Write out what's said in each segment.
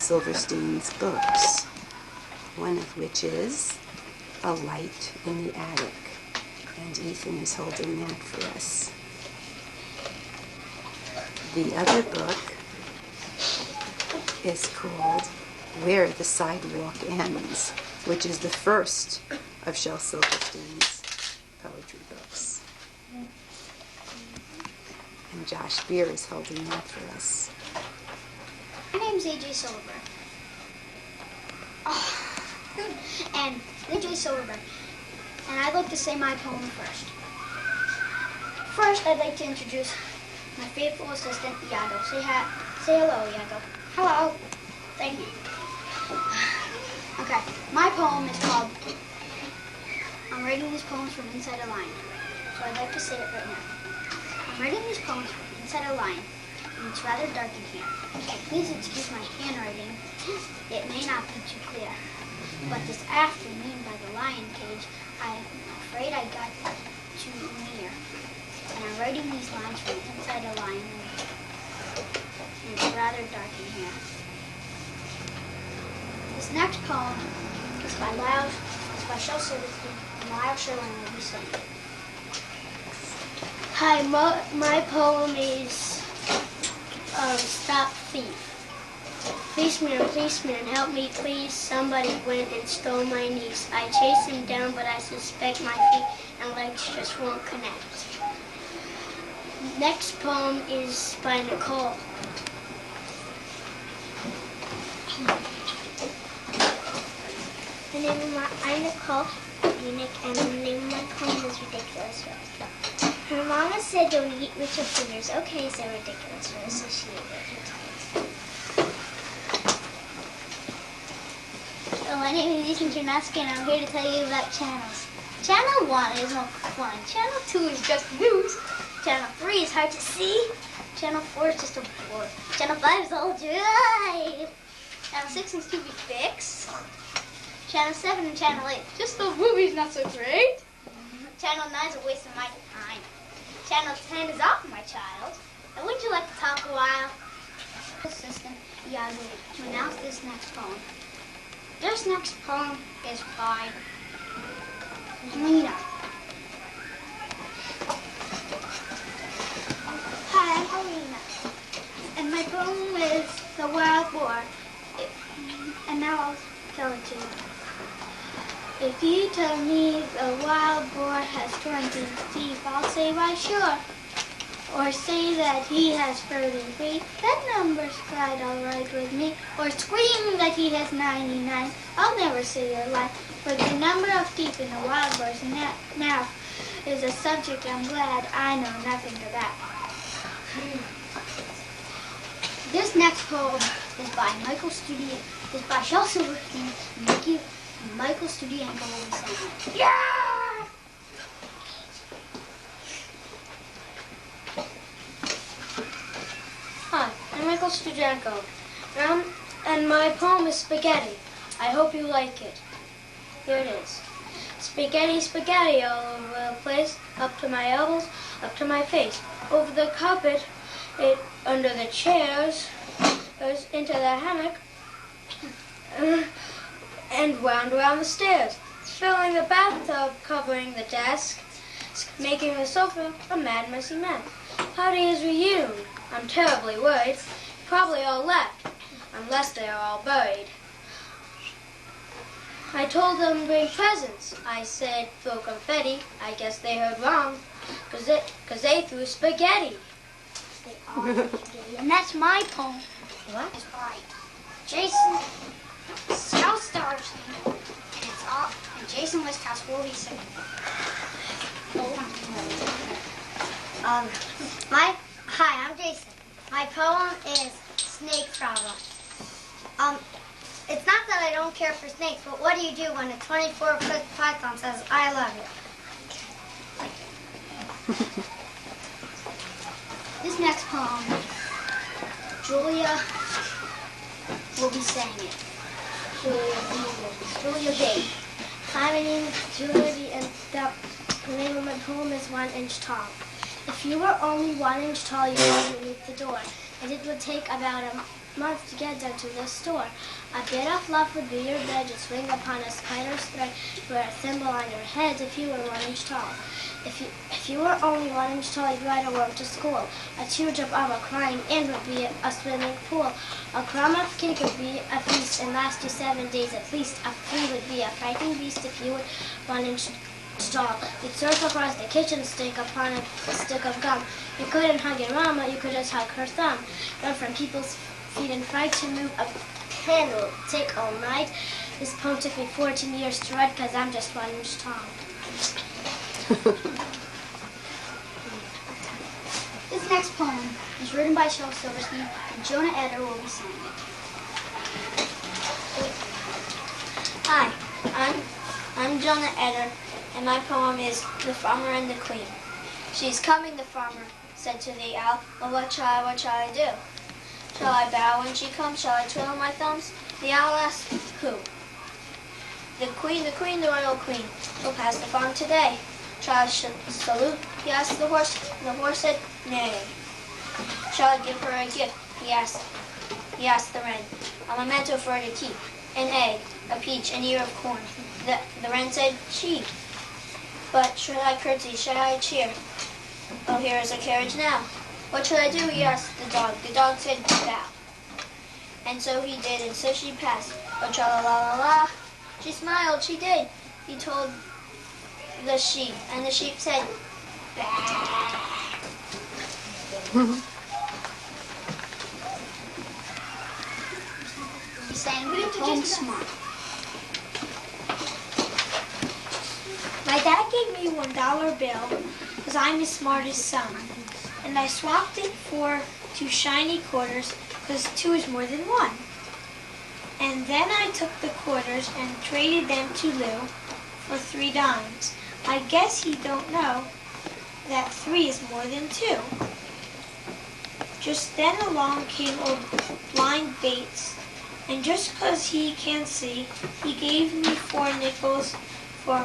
Silverstein's books, one of which is A Light in the Attic, and Ethan is holding that for us. The other book is called Where the Sidewalk Ends, which is the first of Shel Silverstein's poetry books. And Josh Beer is holding that for us. My name's AJ Silverberg. And AJ Silverberg. And I'd like to say my poem first. First, I'd like to introduce my faithful assistant, Iago. Say hello, Iago. Hello. Thank you. Okay, my poem is called, I'm writing these poems from inside a line. So I'd like to say it right now. I'm writing these poems from inside a line, and it's rather dark in here. So please excuse my handwriting. It may not be too clear. But this afternoon by the lion cage, I'm afraid I got too near. And I'm writing these lines from inside a line, and it's rather dark in here. This next poem is by Shel Silverstein, and Lyle Sherwin will be singing. Hi, my poem is Stop Thief. Policeman, help me please. Somebody went and stole my niece. I chased him down, but I suspect my feet and legs just won't connect. Next poem is by Nicole. I'm Nicole Unique, and the name of my poem is Ridiculous Rose. Her mama said don't eat with your fingers. Okay, so Ridiculous Rose, so she ate it. So my name is Ethan Chernatsky, and I'm here to tell you about channels. Channel 1 is more fun. Channel 2 is just news. Channel 3 is hard to see. Channel 4 is just a bore. Channel 5 is all joy. Channel 6 is to be fixed. Channel 7 and Channel 8, just the movies not so great. Channel 9 is a waste of my time. Channel 10 is off, my child. And would you like to talk a while? Assistant Iago to announce this next poem. This next poem is by Lena. Hi, I'm Alina. And my poem is The Wild Boar. And now I'll tell it to you. If you tell me the wild boar has torn his teeth, I'll say why sure. Or say that he has furred and feet, that number's quite alright with me. Or scream that he has 99, I'll never say a lie. For the number of teeth in the wild boar's mouth is a subject I'm glad I know nothing about. This next poem is by Shel Silverstein and Michael Studienko will be saying it. Yeah! Hi, I'm Michael Studienko, and my poem is Spaghetti. I hope you like it. Here it is. Spaghetti, spaghetti all over the place, up to my elbows, up to my face, over the carpet, under the chairs, into the hammock, and wound around the stairs, filling the bathtub, covering the desk, making the sofa a mad, messy mess. Party is reunion. I'm terribly worried. Probably all left, unless they are all buried. I told them bring presents. I said throw confetti. I guess they heard wrong, cause they threw spaghetti. They all threw spaghetti, and that's my poem. What? It's by Jason Stars, and it's all. And Jason Westhouse will be singing. Hi, I'm Jason. My poem is Snake Problem. It's not that I don't care for snakes, but what do you do when a 24-foot python says, I love you? This next poem, Julia will be saying it. Julia B. Hi, my name is Julia B, and the name of my poem is 1 Inch Tall. If you were only 1 inch tall, you wouldn't leave the door. and it would take about a month to get them to the store. A bit of love would be your bed, you'd swing upon a spider's thread, you wear a thimble on your head if you were 1 inch tall. If you were only 1 inch tall, you'd ride a worm to school. A teardrop of a crying ant would be a swimming pool. A crumb of cake would be a feast and last you 7 days at least. A flea would be a frightening beast if you were 1 inch tall. You'd surf across the kitchen sink upon a stick of gum. You couldn't hug your mama, you could just hug her thumb. Run from people's feet and fight to move a candle. Take all night. This poem took me 14 years to write because I'm just 1 inch tall. This next poem is written by Shel Silverstein, and Jonah Eder will be saying it. Hi, I'm Jonah Eder, and my poem is The Farmer and the Queen. She's coming, the farmer said to the owl. Well, what shall I do? Shall I bow when she comes? Shall I twiddle my thumbs? The owl asked, who? The queen, the royal queen, will pass the farm today. Shall I salute? He asked the horse. The horse said, nay. Shall I give her a gift? He asked the wren. A memento for her to keep. An egg, a peach, an ear of corn. The wren said, she. But should I curtsy? Should I cheer? Oh, here is a carriage now. What should I do? He asked the dog. The dog said, bow. And so he did, and so she passed. Oh, tra-la-la-la-la. She smiled, she did. He told the sheep, and the sheep said, bah. He's saying the poem smart. My dad gave me $1 bill because I'm his smartest son. And I swapped it for 2 shiny quarters because 2 is more than 1. And then I took the quarters and traded them to Lou for 3 dimes. I guess he don't know that 3 is more than 2. Just then along came old Blind Bates, and just 'cause he can't see, he gave me 4 nickels for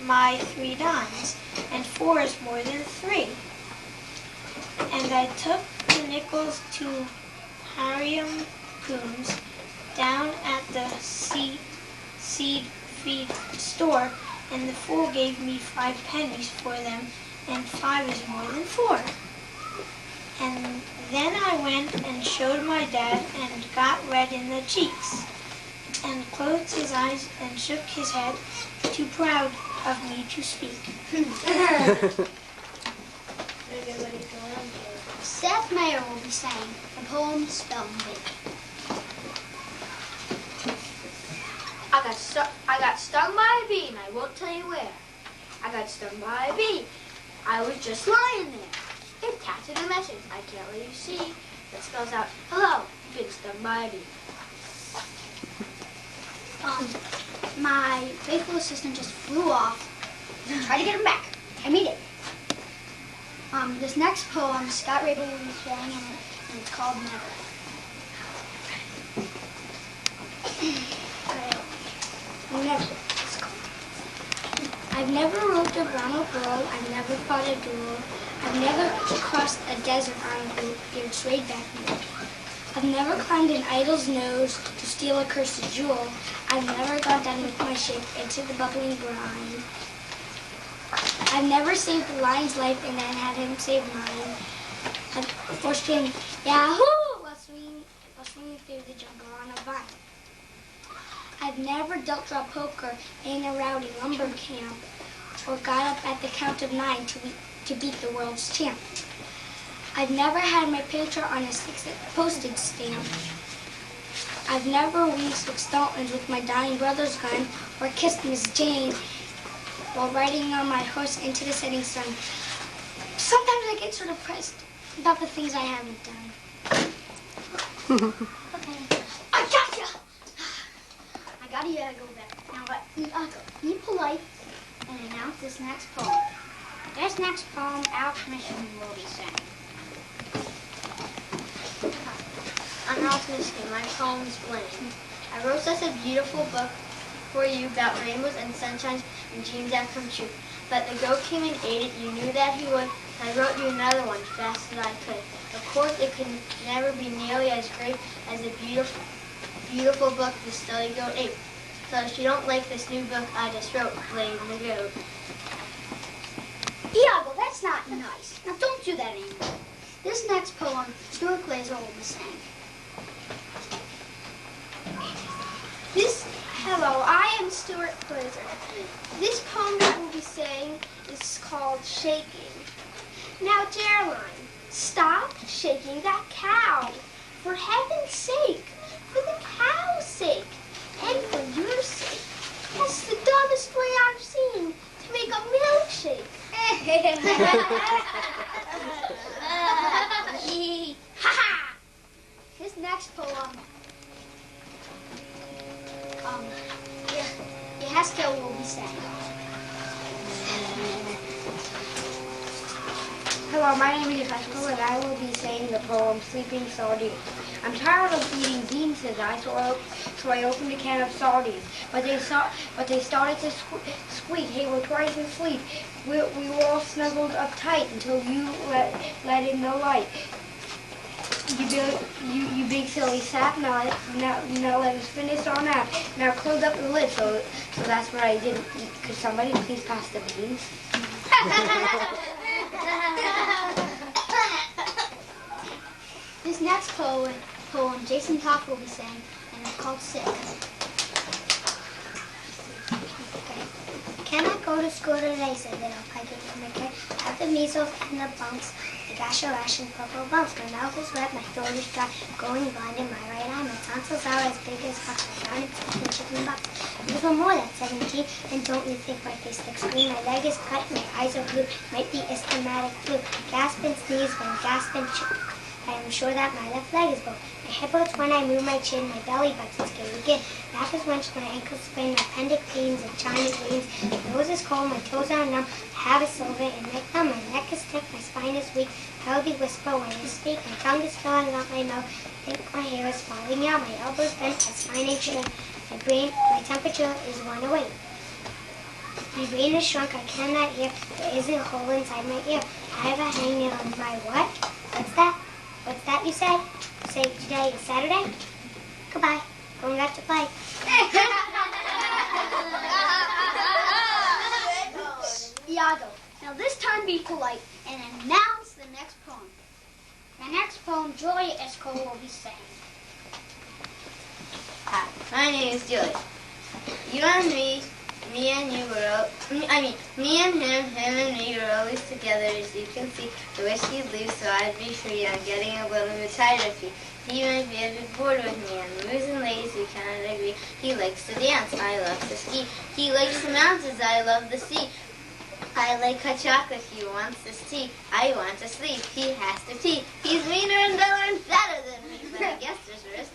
my 3 dimes, and 4 is more than 3. And I took the nickels to Harriam Coombs down at the seed feed store, and the fool gave me 5 pennies for them, and 5 is more than 4. And then I went and showed my dad and got red in the cheeks, and closed his eyes and shook his head, too proud of me to speak. Seth Meyer will be saying the poem Spelling Bee. I got stung by a bee, and I won't tell you where. I got stung by a bee. I was just lying there. It tattooed a message I can't let you see that spells out, hello, you've been stung by a bee. My faithful assistant just flew off. Try to get him back. I mean it. This next poem, Scott Rabel will be saying, and it's called Never. I've never roped a brown girl. I've never fought a duel. I've never crossed a desert on a boot, straight back road. I've never climbed an idol's nose to steal a cursed jewel. I've never gone down with my ship into the bubbling brine. I've never saved the lion's life and then had him save mine. I've forced him, yahoo, while swinging through the jungle on a vine. I've never dealt draw poker in a rowdy lumber camp or got up at the count of 9 to beat the world's champ. I've never had my picture on a 6-cent postage stamp. I've never winged 6 Daltons with my dying brother's gun or kissed Miss Jane while riding on my horse into the setting sun. Sometimes I get sort of pressed about the things I haven't done. Okay. I gotcha! I gotta go back. Now be polite and announce this next poem. This next poem, Al Michigan will be saying. I'm Ralph Michigan. My poem's Blame. I wrote such a beautiful book for you about rainbows and sunshines and dreams that come true. But the goat came and ate it. You knew that he would. I wrote you another one fast as I could. Of course, it can never be nearly as great as a beautiful book, The Silly Goat Ape. So if you don't like this new book I just wrote, Blame the Goat. Iago, that's not nice. Now don't do that anymore. This next poem, Stuart Glazer will be saying. Hello, I am Stuart Glazer. This poem that we'll be saying is called Shaking. Now, Caroline, stop shaking that cow. For heaven's sake, for the cow's sake, and for your sake. That's the dumbest way I've seen to make a milkshake. His next poem, Yehezkel will be saying. Hello, my name is Yehezkel, and I will be saying the poem Sleeping Sardines. I'm tired of eating beans, said I, so I opened a can of sardines. But they started to squeak. Hey, we're trying to sleep. We were all snuggled up tight until you let in the light. You big silly sap. Now let us finish our nap. Now close up the lid. So that's what I didn't eat. Could somebody please pass the beans? This next poem Jason Topp will be saying, and it's called Sick. Can I go to school today? Said little Peggy to my kid. I have the measles and the bumps, the gash a rash and purple bumps. My mouth is wet, my throat is dry, going blind in my right eye. My tonsils are as big as rocks. My brown and chicken chicken box. A little more than 17, and don't you think my face looks green? My leg is cut, my eyes are blue, might be asthmatic flu. Gasp and sneeze when gasp and choke. I am sure that my left leg is broke. My hip hurts when I move my chin, my belly butts is scared again. Back is wrenched, my ankles sprain, my appendix pains and China veins. My nose is cold, my toes are numb. I have a silver in my thumb. My neck is stiff, my spine is weak. I will be whisper when I speak. My tongue is filling out my mouth. I think my hair is falling out. My elbows bent, my spine is straight. My temperature is 108. My brain is shrunk, I cannot hear. There is a hole inside my ear. I have a hangnail on my what? What's that? What's that you say? Say today is Saturday? Goodbye. Going out to play. Iago, now this time be polite and announce the next poem. The next poem Julia Esco will be saying. Hi, my name is Julie. You and me and you were, me and him and me were always together. As you can see, I wish he'd leave so I'd be free. I'm getting a little bit tired of you. He might be a bit bored with me, and moves and lays, we cannot agree. He likes to dance, I love to ski. He likes the mountains, I love the sea. I like hot chocolate, he wants his tea. I want to sleep, he has to pee. He's meaner and duller and fatter than me, but I guess there's a risk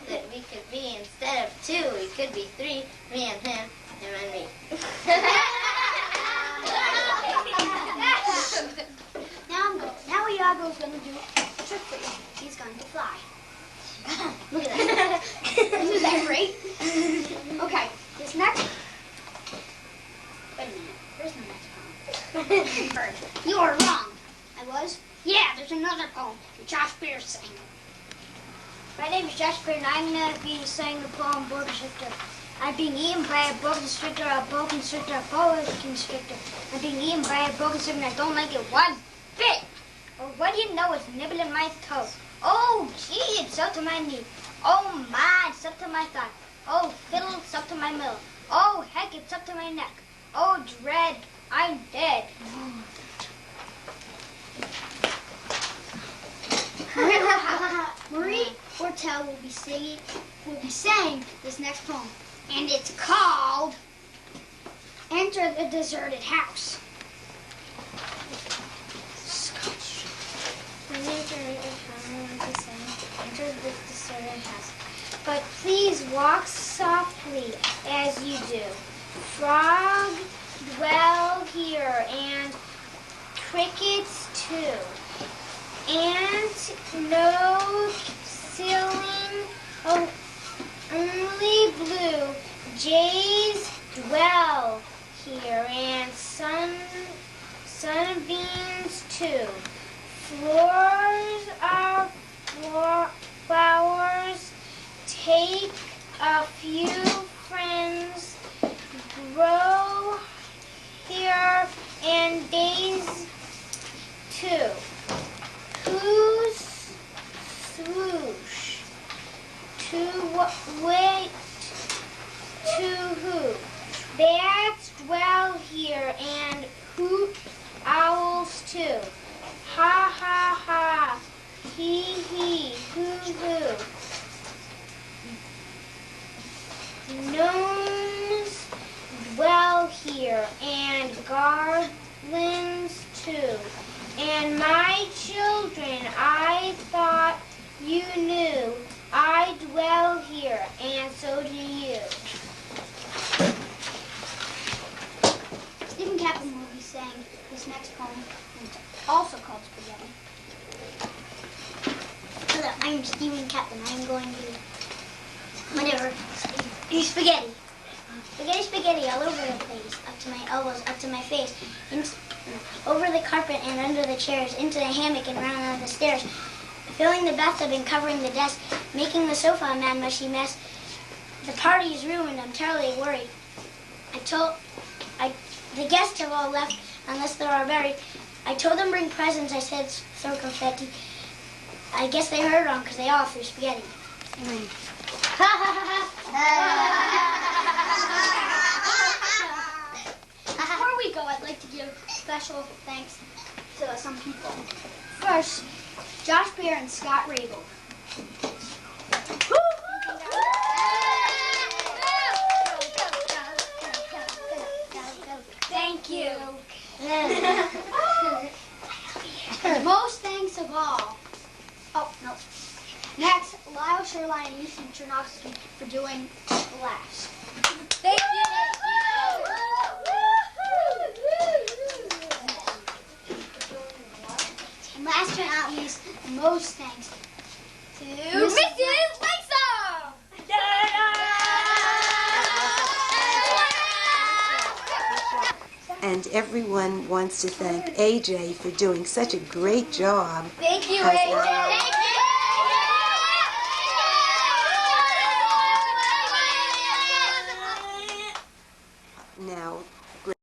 that we could be, instead of 2, we could be 3, me and him and me. Now Iago's going to do a trick for you. He's going to fly. Look at that. Isn't that great? Okay, this next... Wait a minute. There's no next poem. You are wrong. I was? Yeah, there's another poem. Josh Beers sang. My name is Josh Beer, and I'm going to be saying the poem Boa Constrictor. I'm being eaten by a boa constrictor, a boa constrictor, a boa constrictor. I'm being eaten by a boa constrictor, and I don't like it one bit. Or what do you know, it's nibbling my toe. Oh, gee, it's up to my knee. Oh, my, it's up to my thigh. Oh, fiddle, it's up to my middle. Oh, heck, it's up to my neck. Oh, dread, I'm dead. Marie Ortel will be saying this next poem, and it's called "Enter the Deserted House." Enter the deserted house. But please walk softly as you do. Frog dwell here, and crickets too. And no ceiling, oh, only blue. Jays dwell here, and sunbeams too. Floors swoosh. Wait, to who? Bats dwell here and hoot owls too. Ha ha ha, he, hoo. Gnomes dwell here and goblins too. And my children, I thought you knew, I dwell here, and so do you. Stephen Kaplan will be saying this next poem, also called Spaghetti. Hello, I'm Stephen Kaplan. I'm going to, whatever, spaghetti. Spaghetti all over the place, up to my elbows, up to my face, over the carpet and under the chairs, into the hammock and round on the stairs, filling the bathtub and covering the desk, making the sofa a mad mushy mess. The party is ruined. I'm terribly worried. The guests have all left unless they're all buried. I told them bring presents. I said throw confetti. I guess they heard wrong because they all threw spaghetti. Before we go, I'd like to give special thanks to some people. First, Josh Beer and Scott Rabel. Thank you. And most thanks of all. Oh, no. Next, Lyle Sherline and Ethan Chernovsky for doing the laughs. Thank you. And last but not least, most thanks to Mrs. Lisa. And everyone wants to thank AJ for doing such a great job. Thank you, As AJ. well. Thank you. Now,